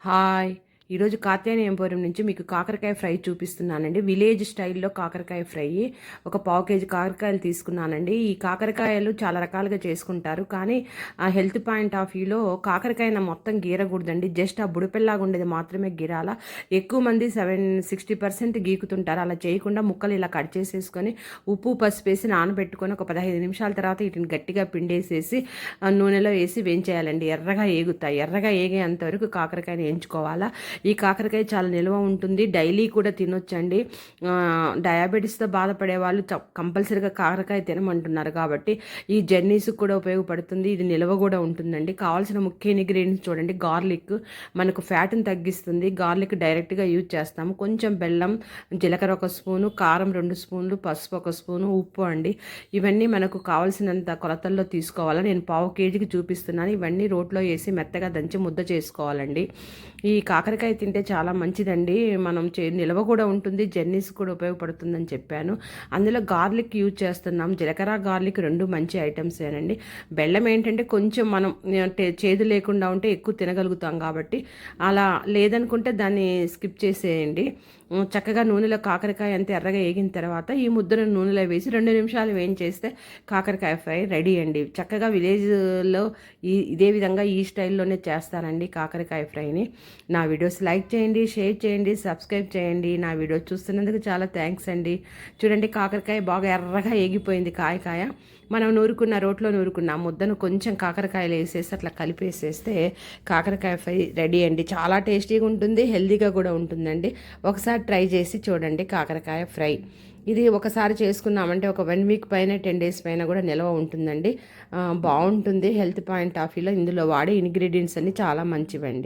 Hi! ఈరోజు Katyayani emporium నుంచి మీకు కాకరకాయ ఫ్రై చూపిస్తున్నానండి. విలేజ్ స్టైల్‌లో కాకరకాయ ఫ్రై. ఒక పావు కేజీ కాకరకాయలు తీసుకున్నానండి. ఈ కాకరకాయలు చాలా రకాలుగా చేసుకుంటారు. కానీ హెల్త్ పాయింట్ ఆఫ్ వ్యూలో కాకరకాయన మొత్తం గీరకూడదండి. జస్ట్ ఆ బుడిపెల్లాగా ఉండేది మాత్రమే గీరాల. ఎక్కువ మంది 60% గీకుతుంటారు. అలా చేయకుండా ముక్కలు ఇలా కట్ చేసేసుకొని ఉప్పు, పసుపు వేసి నానబెట్టుకొని ఒక 15 నిమిషాల తర్వాత వీటిని గట్టిగా పిండేసేసి నూనెలో వేసి వేయించేయాలండి. ఎర్రగా ఏగుతాయి. ఎర్రగా ఏగేంత వరకు కాకరకాయని వేయించుకోవాలా. ఈ కాకరకాయ చాలా నిల్వ ఉంటుంది. డైలీ కూడా తినొచ్చండి. డయాబెటీస్తో బాధపడే వాళ్ళు కంపల్సరీగా కాకరకాయ తినమంటున్నారు కాబట్టి ఈ జర్నీస్కి కూడా ఉపయోగపడుతుంది. ఇది నిల్వ కూడా ఉంటుందండి. కావాల్సిన ముఖ్య ఇంగ్రీడియంట్స్ చూడండి. గార్లిక్ మనకు ఫ్యాట్ని తగ్గిస్తుంది. గార్లిక్ డైరెక్ట్గా యూజ్ చేస్తాము. కొంచెం బెల్లం, జీలకర్ర 1 స్పూను, కారం 2 స్పూన్లు, పసుపు 1 స్పూను, ఉప్పు అండి. ఇవన్నీ మనకు కావాల్సినంత కొలతల్లో తీసుకోవాలి. నేను పావు కేజీకి చూపిస్తున్నాను. ఇవన్నీ రోట్లో వేసి మెత్తగా దంచి ముద్ద చేసుకోవాలండి. ఈ కాకరకాయ తింటే చాలా మంచిదండి. మనం నిల్వ కూడా ఉంటుంది. జర్నీస్ కూడా ఉపయోగపడుతుందని చెప్పాను. అందులో గార్లిక్ యూజ్ చేస్తున్నాం. జీలకర్ర, గార్లిక్ 2 మంచి ఐటమ్సేనండి. బెల్లం ఏంటంటే కొంచెం మనం చేదు లేకుండా ఉంటే ఎక్కువ తినగలుగుతాం కాబట్టి, అలా లేదనుకుంటే దాన్ని స్కిప్ చేసేయండి. చక్కగా నూనెలో కాకరకాయ అంత ఎర్రగా వేగిన తర్వాత ఈ ముద్దను నూనెలో వేసి 2 నిమిషాలు వేయించేస్తే కాకరకాయ ఫ్రై రెడీ అండి. చక్కగా విలేజ్లో ఇదే విధంగా ఈ స్టైల్లోనే చేస్తారండి కాకరకాయ ఫ్రైని. నా వీడియోస్ లైక్ చేయండి, షేర్ చేయండి, సబ్స్క్రైబ్ చేయండి. నా వీడియో చూస్తున్నందుకు చాలా థ్యాంక్స్ అండి. చూడండి, కాకరకాయ బాగా ఎర్రగా ఏగిపోయింది. కాయ మనం రోట్లో నూరుకున్న ముద్దను కొంచెం కాకరకాయలు వేసేసి అట్లా కలిపేసేస్తే కాకరకాయ ఫ్రై రెడీ అండి. చాలా టేస్టీగా ఉంటుంది, హెల్తీగా కూడా ఉంటుందండి. ఒకసారి ట్రై చేసి చూడండి కాకరకాయ ఫ్రై. ఇది ఒకసారి చేసుకున్నామంటే ఒక 1 వీక్ పైన 10 డేస్ పైన కూడా నిల్వ ఉంటుందండి. బాగుంటుంది. హెల్త్ పాయింట్ ఆఫ్ వ్యూలో ఇందులో వాడే ఇంగ్రీడియంట్స్ అన్ని చాలా మంచివండి.